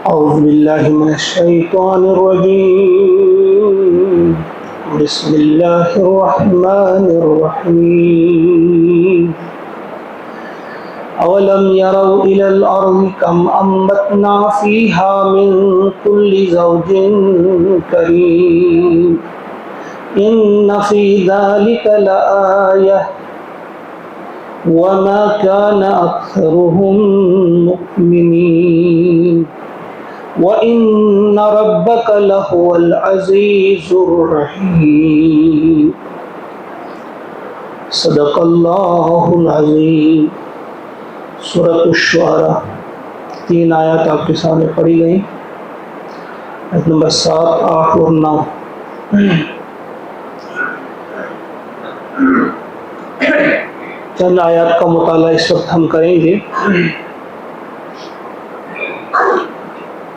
أعوذ بالله من الشيطان الرجيم بسم الله الرحمن الرحيم أولم يروا إلى الأرض كم أنبتنا فيها من كل زوج كريم إن في ذلك لآية وما كان أكثرهم مؤمنين وَإِنَّ رَبَّكَ لَهُوَ الْعَزِيزُ الرَّحِيمُ صدق اللہ العظیم۔ سورۃ الشعراء 3 آیات آپ کے سامنے پڑھی گئی، آیت نمبر 7، 8 اور 9۔ چند آیات کا مطالعہ اس وقت ہم کریں گے۔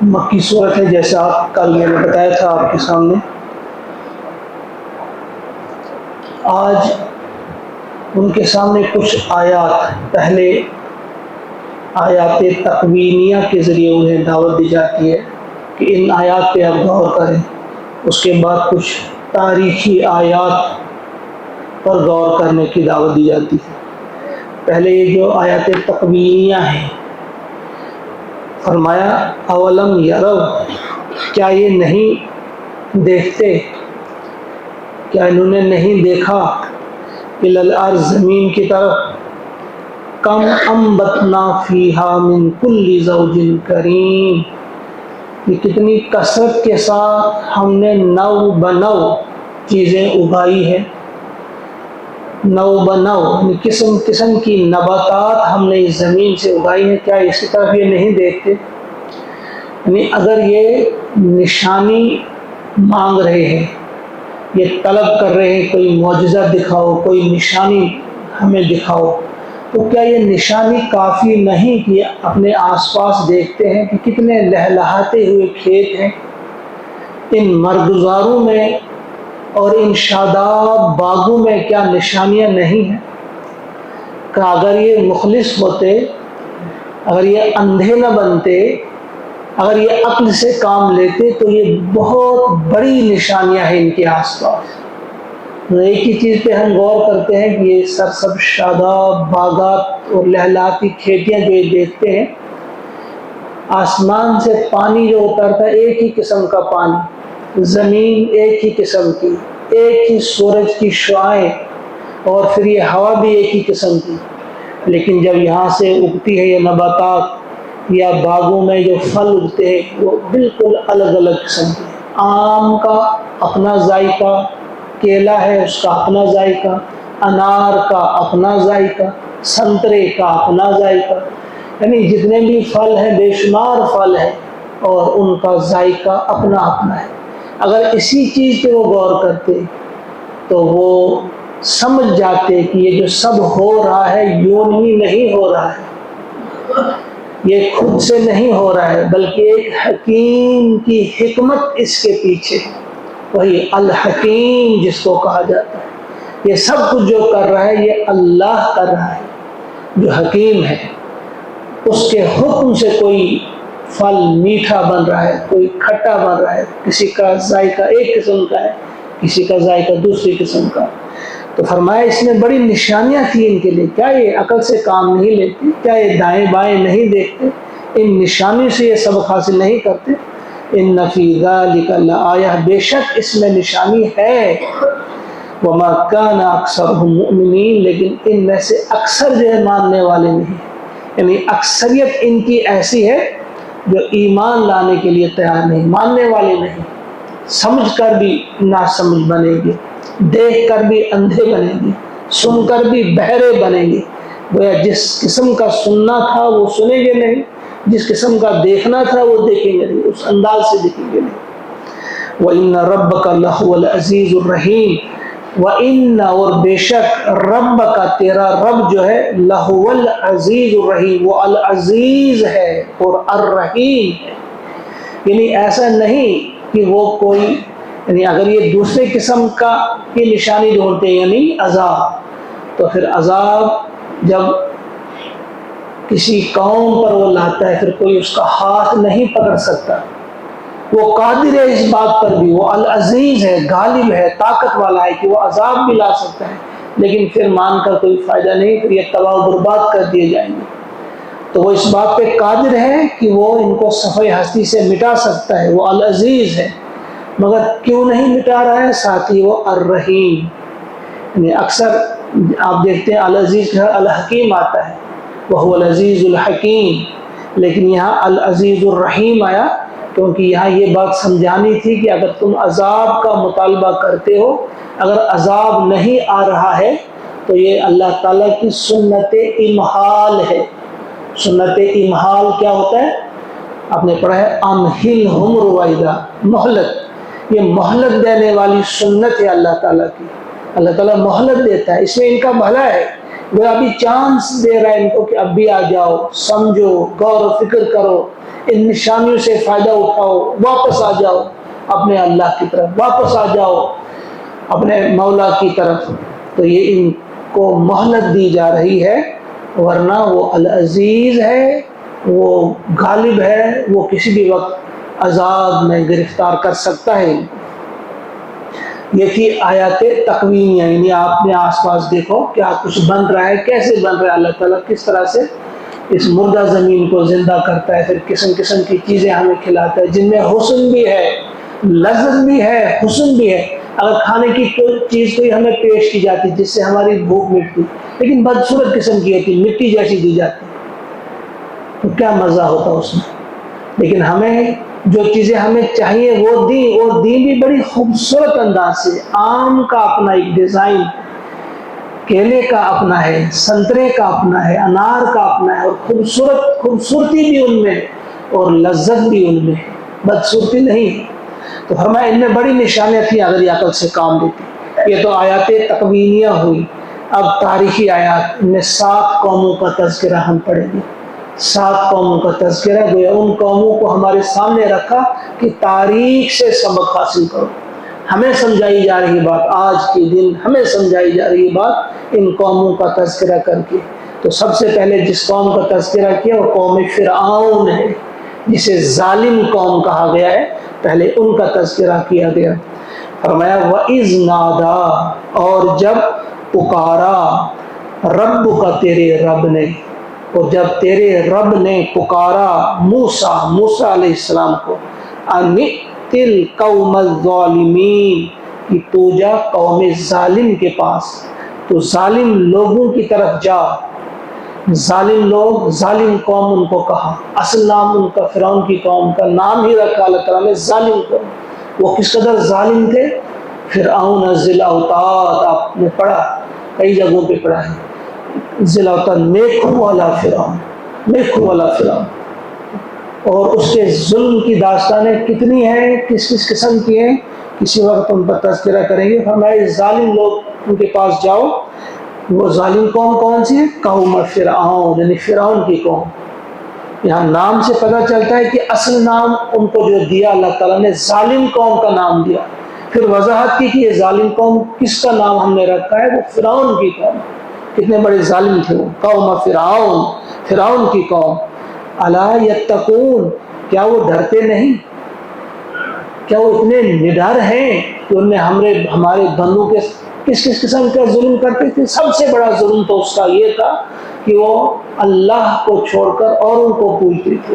مکی صورت ہے، جیسا کل میں نے بتایا تھا آپ کے سامنے۔ آج ان کے سامنے کچھ آیات، پہلے آیات تقوینیہ کے ذریعے انہیں دعوت دی جاتی ہے کہ ان آیات پہ آپ غور کریں، اس کے بعد کچھ تاریخی آیات پر غور کرنے کی دعوت دی جاتی ہے۔ پہلے یہ جو آیات تقوینیہ ہیں، فرمایا اولم یرو، کیا یہ نہیں دیکھتے، کیا انہوں نے نہیں دیکھا، الی الارض، زمین کی طرف، کم انبتنا فیہا من کل زوج کریم، یہ کتنی کثرت کے ساتھ ہم نے نو بنو چیزیں اگائی ہیں۔ نو بنو یعنی قسم قسم کی نباتات ہم نے اس زمین سے اگائی ہیں، کیا اس کی طرف یہ نہیں دیکھتے؟ یعنی اگر یہ نشانی مانگ رہے ہیں، یہ طلب کر رہے ہیں کوئی معجزہ دکھاؤ، کوئی نشانی ہمیں دکھاؤ، تو کیا یہ نشانی کافی نہیں کہ اپنے آس پاس دیکھتے ہیں کہ کتنے لہلہاتے ہوئے کھیت ہیں، ان مرغزاروں میں اور ان شاداب باغوں میں کیا نشانیاں نہیں ہیں؟ کہ اگر یہ مخلص ہوتے، اگر یہ اندھے نہ بنتے، اگر یہ عقل سے کام لیتے تو یہ بہت بڑی نشانیاں ہیں ان کے آس پاس۔ ایک ہی چیز پہ ہم غور کرتے ہیں کہ یہ سرسب شاداب باغات اور لہلاتی کھیتیاں جو یہ دیکھتے ہیں، آسمان سے پانی جو اترتا ہے ایک ہی قسم کا پانی، زمین ایک ہی قسم کی، ایک ہی سورج کی شعاعیں، اور پھر یہ ہوا بھی ایک ہی قسم کی، لیکن جب یہاں سے اگتی ہے یہ نباتات یا باغوں میں جو پھل اگتے ہیں وہ بالکل الگ الگ قسم کے ہیں۔ آم کا اپنا ذائقہ، کیلا ہے اس کا اپنا ذائقہ، انار کا اپنا ذائقہ، سنترے کا اپنا ذائقہ، یعنی جتنے بھی پھل ہیں بے شمار پھل ہیں اور ان کا ذائقہ اپنا اپنا ہے۔ اگر اسی چیز پہ وہ غور کرتے تو وہ سمجھ جاتے کہ یہ جو سب ہو رہا ہے یوں ہی نہیں ہو رہا ہے، یہ خود سے نہیں ہو رہا ہے، بلکہ ایک حکیم کی حکمت اس کے پیچھے، وہی الحکیم جس کو کہا جاتا ہے۔ یہ سب کچھ جو کر رہا ہے یہ اللہ کر رہا ہے جو حکیم ہے، اس کے حکم سے کوئی پھل میٹھا بن رہا ہے، کوئی کھٹا بن رہا ہے، کسی کا ذائقہ ایک قسم کا ہے، کسی کا ذائقہ دوسری قسم کا۔ تو فرمایا اس میں بڑی نشانیاں تھیں ان کے لیے، کیا یہ عقل سے کام نہیں لیتے، کیا یہ دائیں بائیں نہیں دیکھتے، ان نشانیوں سے یہ سبق حاصل نہیں کرتے؟ ان فی ذلک لآیہ، بے شک اس میں نشانی ہے، وما کان اکثرهم مؤمنین، لیکن ان میں سے اکثر جو ہے ماننے والے نہیں، یعنی اکثریت ان کی ایسی ہے جو ایمان لانے کے لیے تیار نہیں، ماننے والے نہیں، سمجھ کر بھی ناسمجھ بنے گے، دیکھ کر بھی اندھے بنیں گے، سن کر بھی بہرے بنیں گے۔ گویا جس قسم کا سننا تھا وہ سنیں گے نہیں، جس قسم کا دیکھنا تھا وہ دیکھیں گے نہیں، اس انداز سے دیکھیں گے نہیں۔ وَإِنَّ رَبَّكَ لَهُوَ الْعَزِيزُ الرَّحِيمُ، وَإِنَّ، اور بے شک، رَبَّكَ، تیرا رب جو ہے، لَهُوَ الْعَزِيزُ الرَّحِيمُ، وہ العزیز ہے اور الرحیم ہے۔ یعنی ایسا نہیں کہ وہ کوئی، یعنی اگر یہ دوسرے قسم کا کی نشانی ڈھونڈتے ہیں یعنی عذاب، تو پھر عذاب جب کسی قوم پر وہ لاتا ہے، پھر کوئی اس کا ہاتھ نہیں پکڑ سکتا۔ وہ قادر ہے اس بات پر بھی، وہ العزیز ہے، غالب ہے، طاقت والا ہے کہ وہ عذاب بھی لا سکتا ہے، لیکن پھر مان کر کوئی فائدہ نہیں، پھر یہ تباہ و برباد کر دیے جائیں گے۔ تو وہ اس بات پہ قادر ہے کہ وہ ان کو صفحہ ہستی سے مٹا سکتا ہے، وہ العزیز ہے، مگر کیوں نہیں مٹا رہا ہے؟ ساتھ ہی وہ الرحیم، یعنی اکثر آپ دیکھتے ہیں العزیز کا الحکیم آتا ہے، وہ العزیز الحکیم، لیکن یہاں العزیز الرحیم آیا کیونکہ یہاں یہ بات سمجھانی تھی کہ اگر تم عذاب کا مطالبہ کرتے ہو، اگر عذاب نہیں آ رہا ہے تو یہ اللہ تعالیٰ کی سنت امحال ہے۔ سنت امحال کیا ہوتا ہے؟ آپ نے پڑھا ہے امہلہم رویدا، مہلت، یہ مہلت دینے والی سنت ہے اللہ تعالیٰ کی۔ اللہ تعالیٰ مہلت دیتا ہے، اس میں ان کا بھلا ہے، وہ ابھی چانس دے رہا ہے ان کو کہ اب بھی آ جاؤ، سمجھو، غور و فکر کرو، ان نشانیوں سے فائدہ اٹھاؤ، واپس آ جاؤ اپنے اللہ کی طرف، واپس آ جاؤ اپنے مولا کی طرف۔ تو یہ ان کو مہلت دی جا رہی ہے، ورنہ وہ العزیز ہے، وہ غالب ہے، وہ کسی بھی وقت عذاب میں گرفتار کر سکتا ہے۔ یہ تھی آیات تکوینیہ، یعنی آپ نے آس پاس دیکھو کیا کچھ بن رہا ہے، کیسے بن رہا ہے، اللہ تعالیٰ کس طرح سے اس مردہ زمین کو زندہ کرتا ہے، پھر قسم قسم کی چیزیں ہمیں کھلاتا ہے جن میں حسن بھی ہے، لذت بھی ہے، حسن بھی ہے۔ اگر کھانے کی کوئی چیز کوئی ہمیں پیش کی جاتی جس سے ہماری بھوک مٹتی، لیکن بدصورت قسم کی ہوتی، مٹی جیسی دی جاتی، تو کیا مزہ ہوتا اس میں۔ لیکن ہمیں جو چیزیں ہمیں چاہیے وہ دی، اور دی بھی بڑی خوبصورت انداز سے۔ آم کا اپنا ایک ڈیزائن، کیلے کا اپنا ہے، سنترے کا اپنا ہے، انار کا اپنا ہے، اور خوبصورتی بھی ان میں اور لذت بھی ان میں، بدصورتی نہیں۔ تو فرمایا ان میں بڑی نشانیاں تھیں اگر یہ عقل سے کام لیتی۔ یہ تو آیات تکوینیہ ہوئی، اب تاریخی آیات، ان میں 7 قوموں کا تذکرہ ہم پڑھیں گے۔ 7 قوموں کا تذکرہ گویا ان قوموں کو ہمارے سامنے رکھا کہ تاریخ سے سبق حاصل کرو۔ ہمیں سمجھائی جا رہی بات، آج کے دن ہمیں سمجھائی جا رہی بات ان قوموں کا تذکرہ کر کے۔ تو سب سے پہلے جس قوم کا تذکرہ کیا وہ قوم فرعون ہے، جسے ظالم قوم کہا گیا ہے، پہلے ان کا تذکرہ کیا گیا۔ فرمایا وَإِذْ نَادَا، اور جب پکارا، رب کا تیرے رب نے، اور جب تیرے رب نے پکارا موسیٰ علیہ السلام کو، اَنِئْتِ الْقَوْمَ الظَّالِمِينَ، کہ تو جا قوم ظالم کے پاس، تو ظالم لوگوں کی طرف جا۔ ظالم لوگ، ظالم قوم ان کو کہا، اصل نام ان کا فرعون کی قوم کا نام ہی رکھا اللہ تعالیٰ نے ظالم قوم۔ وہ کس قدر ظالم تھے؟ فرعون ذی الاوتاد، آپ نے پڑھا، کئی جگہوں پہ پڑھا ہے، ذی الاوتاد، نیکھوں والا فرعون، نیکھوں والا فرعون۔ اور اس کے ظلم کی داستانیں کتنی ہیں، کس کس قسم کی ہیں، کسی وقت ان پر تذکرہ کریں گے۔ ہمارے ظالم لوگ ان کے پاس جاؤ۔ وہ ظالم قوم کون سی ہے؟ قوم فرعون، یعنی فرعون کی قوم۔ یہاں نام سے پتہ چلتا ہے کہ اصل نام ان کو جو دیا اللہ تعالیٰ نے ظالم قوم کا نام دیا، پھر وضاحت کی کہ یہ ظالم قوم کس کا نام ہم نے رکھا ہے، وہ فرعون کی قوم۔ کتنے بڑے ظالم تھے وہ، قوم فرعون، فرعون کی قوم۔ الا یتقون، کیا وہ ڈرتے نہیں؟ کیا وہ اتنے نڈر ہیں کہ انہیں ہمارے بندوں کے کس کس قسم کا ظلم کرتے تھے؟ سب سے بڑا ظلم تو اس کا یہ تھا کہ وہ اللہ کو چھوڑ کر اوروں کو پوجتے تھے،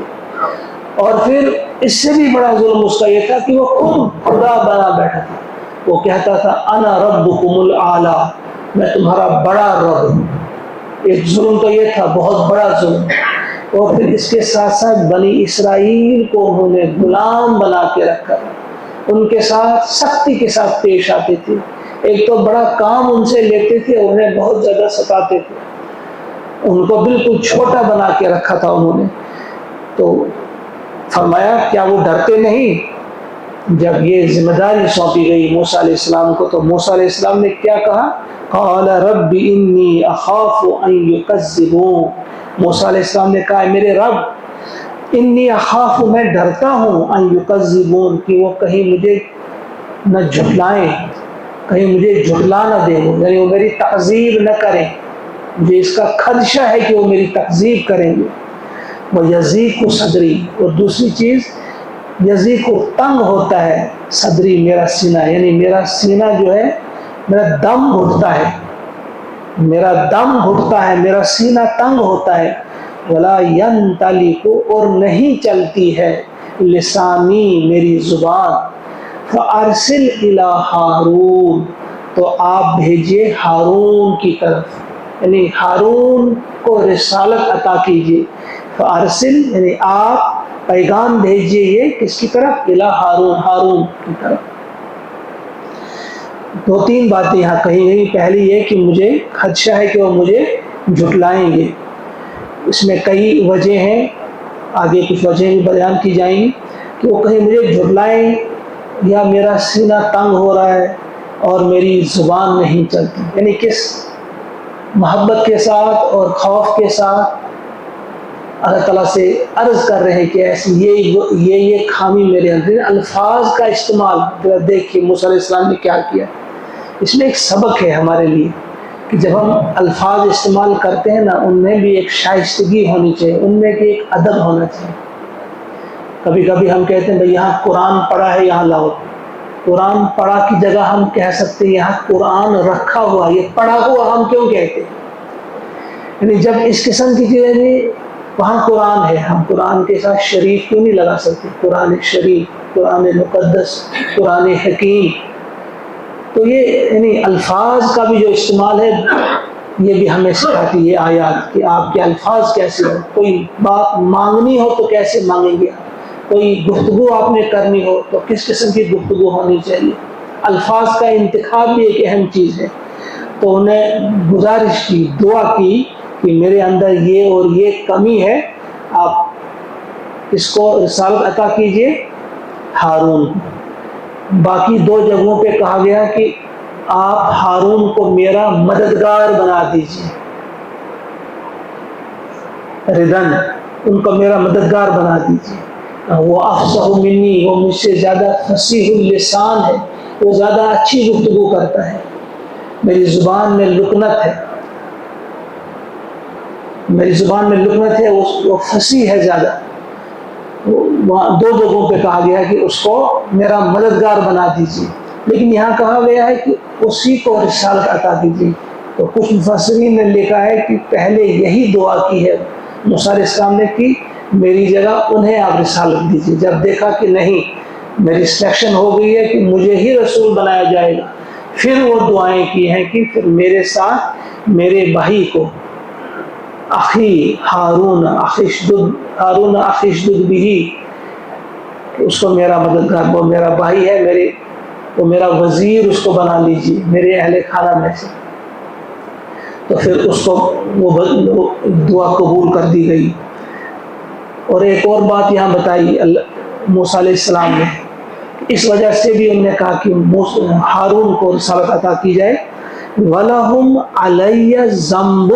اور پھر اس سے بھی بڑا ظلم اس کا یہ تھا کہ وہ خود خدا بنا بیٹھا تھا۔ وہ کہتا تھا انا ربکم الاعلی، میں تمہارا بڑا رب ہوں۔ ایک ظلم تو یہ تھا، بہت بڑا ظلم۔ اور پھر اس کے ساتھ ساتھ بنی اسرائیل کو انہوں نے غلام بنا کے رکھا، ان کے ساتھ سختی کے ساتھ پیش آتے تھے، ایک تو بڑا کام ان سے لیتے تھے، انہیں بہت زیادہ ستاتے تھے، ان کو بالکل چھوٹا بنا کے رکھا تھا انہوں نے۔ تو فرمایا کیا وہ ڈرتے نہیں؟ جب یہ ذمہ داری سونپی گئی موسیٰ علیہ السلام کو، تو موسیٰ علیہ السلام نے کیا کہا؟ قال رب انی اخاف ان یکذبون، موسیٰ علیہ السلام نے کہا میرے رب، انی اخاف، میں ڈرتا ہوں، ان یکذبون، کہ وہ کہیں مجھے نہ جھٹلائیں، کہیں مجھے جھٹلا نہ دیں، یعنی وہ میری تعذیب نہ کریں۔ مجھے اس کا خدشہ ہے کہ وہ میری تکذیب کریں گے. وہ یضیق صدری، اور دوسری چیز یضیق تنگ ہوتا ہے صدری میرا سینہ، یعنی میرا سینہ جو ہے میرا دم گھٹتا ہے، میرا دم گھٹتا ہے، میرا سینہ تنگ ہوتا ہے. ولا ینطلق، اور نہیں چلتی ہے لسانی میری زبان. فارسل الی ہارون، تو آپ بھیجیے ہارون کی طرف، یعنی ہارون کو رسالت عطا کیجیے. فارسل یعنی آپ پیغام بھیجیے یہ کس کی طرف؟ الی ہارون، ہارون کی طرف. دو تین باتیں یہاں کہی گئی. پہلی یہ کہ مجھے خدشہ ہے کہ وہ مجھے جھٹلائیں گے. اس میں کئی وجہ ہیں، آگے کچھ وجہ بھی بیان کی جائیں گی کہ وہ کہیں مجھے جھٹلائیں، یا میرا سینہ تنگ ہو رہا ہے اور میری زبان نہیں چلتی. یعنی کس محبت کے ساتھ اور خوف کے ساتھ اللہ تعالیٰ سے عرض کر رہے ہیں کہ ایسی یہ خامی میرے اندر. الفاظ کا استعمال دیکھیے موسیٰ علیہ السلام نے کیا کیا. اس میں ایک سبق ہے ہمارے لیے کہ جب ہم الفاظ استعمال کرتے ہیں نا، ان میں بھی ایک شائستگی ہونی چاہیے، ان میں بھی ایک ادب ہونا چاہیے. کبھی کبھی ہم کہتے ہیں بھائی یہاں قرآن پڑھا ہے، یہاں لاؤ. قرآن پڑھا کی جگہ ہم کہہ سکتے ہیں یہاں قرآن رکھا ہوا، یہ پڑھا ہوا ہم کیوں کہتے ہیں؟ یعنی جب اس قسم کی چیزیں بھی، وہاں قرآن ہے، ہم قرآن کے ساتھ شریف کیوں نہیں لگا سکتے؟ قرآن شریف، قرآن مقدس، قرآن حکیم. تو یہ یعنی الفاظ کا بھی جو استعمال ہے یہ بھی ہمیں سکھاتی ہے آیات کہ آپ کے الفاظ کیسے ہو. کوئی بات مانگنی ہو تو کیسے مانگیں گے، کوئی گفتگو آپ نے کرنی ہو تو کس قسم کی گفتگو ہونی چاہیے. الفاظ کا انتخاب بھی ایک اہم چیز ہے. تو انہیں گزارش کی، دعا کی کہ میرے اندر یہ اور یہ کمی ہے، آپ اس کو رسالت عطا کیجئے ہارون. باقی دو جگہوں پہ کہا گیا کہ آپ ہارون کو میرا مددگار بنا دیجئے، ردن، ان کو میرا مددگار بنا دیجئے. وہ افصح منی، وہ مجھ سے زیادہ فصیح اللسان ہے، وہ زیادہ اچھی گفتگو کرتا ہے، میری زبان میں لکنت ہے، میری زبان میں لکنت ہے، وہ فصیح ہے زیادہ. وہاں دو جگہوں پہ کہا گیا کہ اس کو میرا مددگار بنا دیجیے، لیکن یہاں کہا گیا ہے کہ اسی کو رسالت عطا دیجیے. تو کچھ مفسرین نے لکھا ہے کہ پہلے یہی دعا کی ہے موسیٰ علیہ السلام نے کہ میری جگہ انہیں آپ رسالت دیجیے. جب دیکھا کہ نہیں، میری سلیکشن ہو گئی ہے کہ مجھے ہی رسول بنایا جائے گا، پھر وہ دعائیں کی ہیں کہ پھر میرے ساتھ میرے بھائی کو، اخی ہارون اخشدد بھی، اس کو میرا مددگار، وہ میرا بھائی ہے، وہ میرا وزیر، اس کو بنا لیجیے میرے اہل خانہ میں سے. تو پھر اس کو وہ دعا قبول کر دی گئی. اور ایک اور بات یہاں بتائی موسیٰ علیہ السلام نے، اس وجہ سے بھی انہوں نے کہا کہ ہارون کو رسالت عطا کی جائے. وَلَهُمْ عَلَيَّ ذَنْبٌ،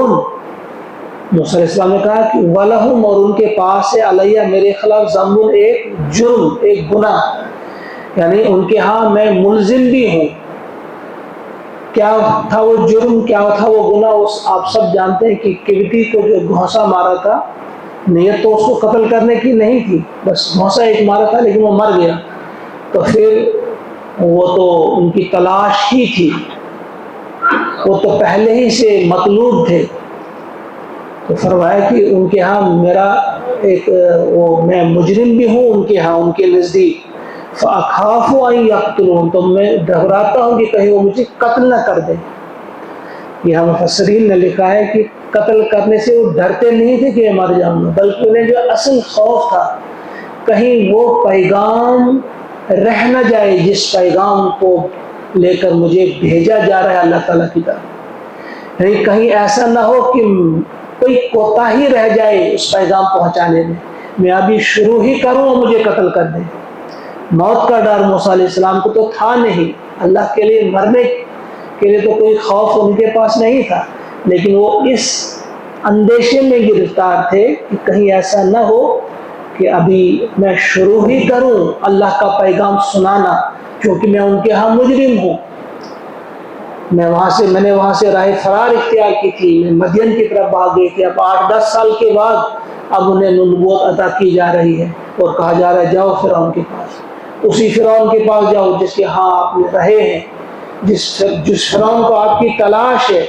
موسیٰ علیہ السلام نے کہا کہ وَلَهُمْ، اور ان کے پاس ہے، علیہ میرے خلاف، ذنب ایک جرم، ایک گناہ، یعنی ان کے ہاں میں ملزم بھی ہوں. کیا تھا وہ جرم، کیا تھا وہ گناہ؟ آپ سب جانتے ہیں کہ کیوٹی کو جو گھونسا مارا تھا، نیت تو اس کو قتل کرنے کی نہیں تھی، بس گھونسا ایک مارا تھا لیکن وہ مر گیا. تو پھر وہ تو ان کی تلاش ہی تھی، وہ تو پہلے ہی سے مطلوب تھے. تو فرمایا کہ ان کے ہاں میرا ایک میں مجرم بھی ہوں ان کے ہاں، ان کے نزدیک. فَأَخَافُ أَن يَقْتُلُونِ، تو میں گھبراتا ہوں کہ کہیں وہ مجھے قتل نہ کر دیں. یہ مفسرین نے لکھا ہے کہ قتل کرنے سے وہ ڈرتے نہیں تھے کہ میں مر جاؤں گا، بلکہ انہیں جو اصل خوف تھا کہیں وہ پیغام رہ نہ جائے جس پیغام کو لے کر مجھے بھیجا جا رہا ہے اللہ تعالیٰ کی طرف. یعنی کہیں ایسا نہ ہو کہ کوئی کوتاہی رہ جائے اس پیغام پہنچانے میں ابھی شروع ہی کروں اور مجھے قتل کر دیں. موت کا ڈر موسیٰ علیہ السلام کو تو تھا نہیں، اللہ کے لیے مرنے کے لیے تو کوئی خوف ان کے پاس نہیں تھا، لیکن وہ اس اندیشے میں گرفتار تھے کہ کہیں ایسا نہ ہو کہ ابھی میں شروع ہی کروں اللہ کا پیغام سنانا، کیونکہ میں ان کے ہاں مجرم ہوں. میں نے وہاں سے راہ فرار اختیار کی تھی، میں مدین کی طرف بھاگ گئے تھے۔ اب 8-10 سال کے بعد اب انہیں نبوت عطا کی جا رہی ہے اور کہا جا رہا ہے جاؤ فرعون کے پاس، اسی فرعون کے پاس جاؤ جس کے ہاں آپ نے رہے ہیں، جس فرعون کو آپ کی تلاش ہے،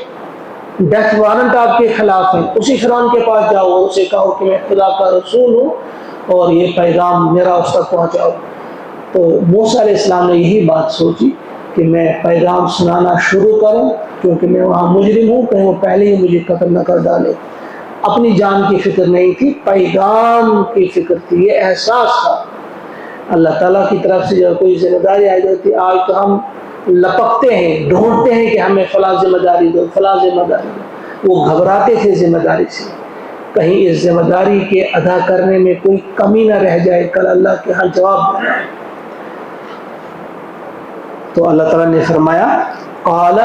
ڈیتھ وارنٹ آپ کے خلاف ہے، اسی فرعون کے پاس جاؤ اور اسے کہو کہ میں خدا کا رسول ہوں اور یہ پیغام میرا اس تک پہنچاؤ۔ تو موسیٰ علیہ السلام نے یہی بات سوچی کہ میں پیغام سنانا شروع کروں، کیونکہ میں وہاں مجرم ہوں، کہیں وہ پہلے ہی مجھے قتل نہ کر ڈالے۔ اپنی جان کی فکر نہیں تھی، پیغام کی فکر تھی، یہ احساس تھا۔ اللہ تعالیٰ کی طرف سے جب کوئی ذمہ داری آئی جاتی، آج تو ہم لپکتے ہیں، ڈھونڈتے ہیں کہ ہمیں فلاں ذمہ داری دو، فلاں ذمہ داری دو۔ وہ گھبراتے تھے ذمہ داری سے، کہیں اس ذمہ داری کے ادا کرنے میں کوئی کمی نہ رہ جائے، کل اللہ کے ہاں جواب دینا ہے۔ تو اللہ تعالیٰ نے فرمایا قال،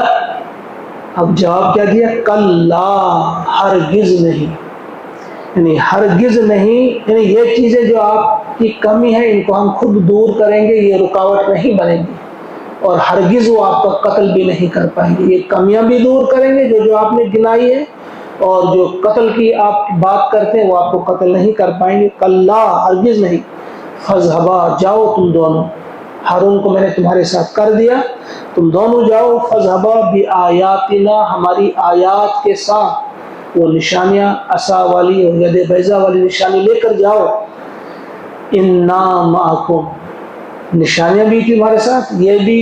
اب جواب کیا دیا؟ کلا، ہرگز نہیں، یعنی ہرگز نہیں، یعنی یہ چیزیں جو آپ کی کمی ہے ان کو ہم خود دور کریں گے، یہ رکاوٹ نہیں بنیں گی، اور ہرگز وہ آپ کا قتل بھی نہیں کر پائیں گے۔ یہ کمیاں بھی دور کریں گے جو آپ نے گنائی ہے، اور جو قتل کی آپ بات کرتے ہیں وہ آپ کو قتل نہیں کر پائیں گے۔ کلا، ہرگز نہیں، فاذهبا، جاؤ تم دونوں، ہارون کو میں نے تمہارے ساتھ کر دیا، تم دونوں جاؤ، فاذهبا بآیاتنا، ہماری آیات کے ساتھ، وہ نشانیاں عصا والی اور ید بیضا والی نشانی لے کر جاؤ، انا معکم، نشانیاں بھی تمہارے ساتھ، یہ بھی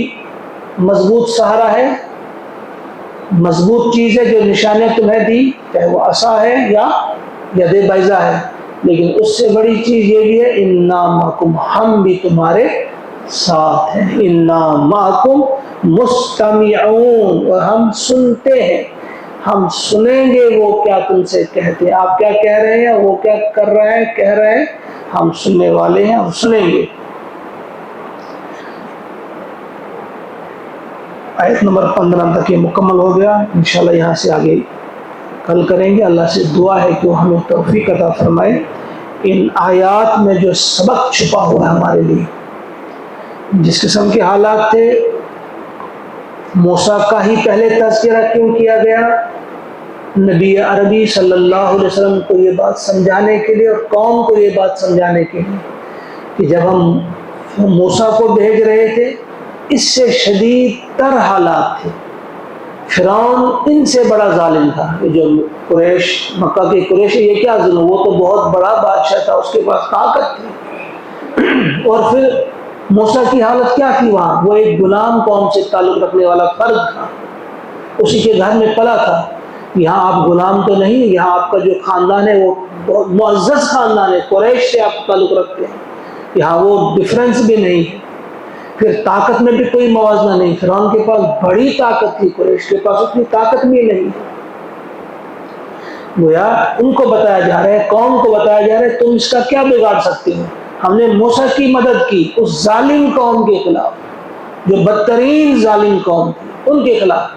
مضبوط سہارا ہے، مضبوط چیز ہے جو نشانیاں تمہیں دی، چاہے وہ عصا ہے یا ید بیضا ہے، لیکن اس سے بڑی چیز یہ بھی ہے انا معکم، ہم بھی تمہارے ساتھ ہیں، انا معکم مستمعون، اور ہم سنتے ہیں، ہم سنیں گے وہ کیا تم سے کہتے ہیں، آپ کیا کہہ رہے ہیں، وہ کیا کر رہے ہیں، کہہ رہے ہیں، ہم سننے والے ہیں، ہم سنیں گے۔ آیت نمبر 15 تک یہ مکمل ہو گیا، انشاءاللہ یہاں سے آگے کل کریں گے۔ اللہ سے دعا ہے کہ وہ ہمیں توفیق عطا فرمائے۔ ان آیات میں جو سبق چھپا ہوا ہے ہمارے لیے، جس قسم کے حالات تھے، موسیٰ کا ہی پہلے تذکرہ کیوں کیا گیا؟ نبی عربی صلی اللہ علیہ وسلم کو یہ بات سمجھانے کے لیے اور قوم کو یہ بات سمجھانے کے لیے کہ جب ہم موسیٰ کو بھیج رہے تھے، اس سے شدید تر حالات تھے، فرعون ان سے بڑا ظالم تھا، یہ جو قریش، مکہ کے قریش، یہ کیا ظلم، وہ تو بہت بڑا بادشاہ تھا، اس کے پاس طاقت تھی، اور پھر موسیٰ کی حالت کیا تھی وہاں؟ وہ ایک غلام قوم سے تعلق رکھنے والا فرد تھا، اسی کے گھر میں پلا تھا۔ یہاں آپ غلام تو نہیں، یہاں آپ کا جو خاندان ہے وہ بہت معزز خاندان ہے، قریش سے آپ تعلق رکھتے ہیں، یہاں وہ ڈفرینس بھی نہیں ہے، پھر طاقت میں بھی کوئی موازنہ نہیں، فرعون کے پاس بڑی طاقت تھی، قریش کے پاس اتنی طاقت بھی نہیں ہے۔ گویا ان کو بتایا جا رہا ہے، قوم کو بتایا جا رہا ہے تم اس کا کیا بگاڑ سکتے ہو، ہم نے موسیٰ کی مدد کی اس ظالم قوم کے خلاف، جو بدترین ظالم قوم تھی، ان کے خلاف،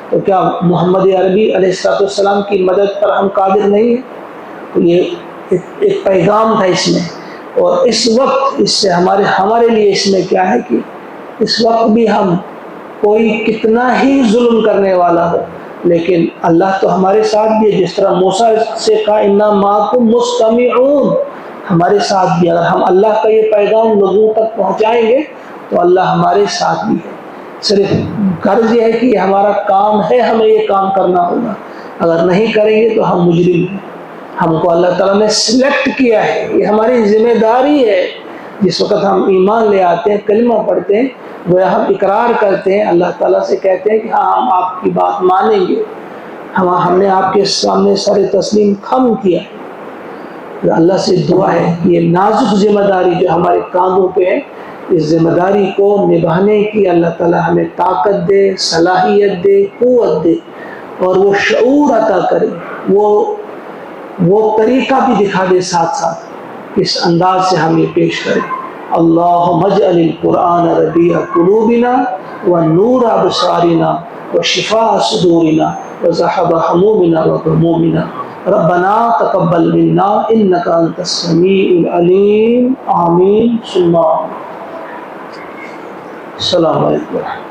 تو کیا محمد عربی علیہ السلام کی مدد پر ہم قادر نہیں ہیں؟ تو یہ ایک پیغام تھا اس میں، اور اس وقت اس سے ہمارے لیے اس میں کیا ہے کہ اس وقت بھی ہم کوئی کتنا ہی ظلم کرنے والا ہو، لیکن اللہ تو ہمارے ساتھ بھی ہے، جس طرح موسیٰ سے کہا انا معکم مستمعون، ہمارے ساتھ بھی، اگر ہم اللہ کا یہ پیغام لوگوں تک پہنچائیں گے تو اللہ ہمارے ساتھ بھی ہے، صرف غرض یہ ہے کہ یہ ہمارا کام ہے، ہمیں یہ کام کرنا ہوگا، اگر نہیں کریں گے تو ہم مجرم ہیں، ہم کو اللہ تعالیٰ نے سلیکٹ کیا ہے، یہ ہماری ذمہ داری ہے۔ جس وقت ہم ایمان لے آتے ہیں، کلمہ پڑھتے ہیں، گویا ہم اقرار کرتے ہیں، اللہ تعالیٰ سے کہتے ہیں کہ ہاں ہم آپ کی بات مانیں گے، ہم نے آپ کے سامنے سر تسلیم خم کیا ہے۔ اللہ سے دعا ہے کہ یہ نازک ذمہ داری جو ہمارے کاندھوں پہ ہے، اس ذمہ داری کو نبھانے کی اللہ تعالیٰ ہمیں طاقت دے، صلاحیت دے، قوت دے، اور وہ شعور عطا کرے، وہ طریقہ بھی دکھا دے ساتھ ساتھ، اس انداز سے ہم یہ پیش کریں۔ اللہم اجعل القرآن ربیع قلوبنا ونور ابصارنا وشفاء صدورنا وذهاب همومنا وغمومنا ربنا تقبل منا انك انت السميع العليم آمین ثم آمین۔ السلام علیکم۔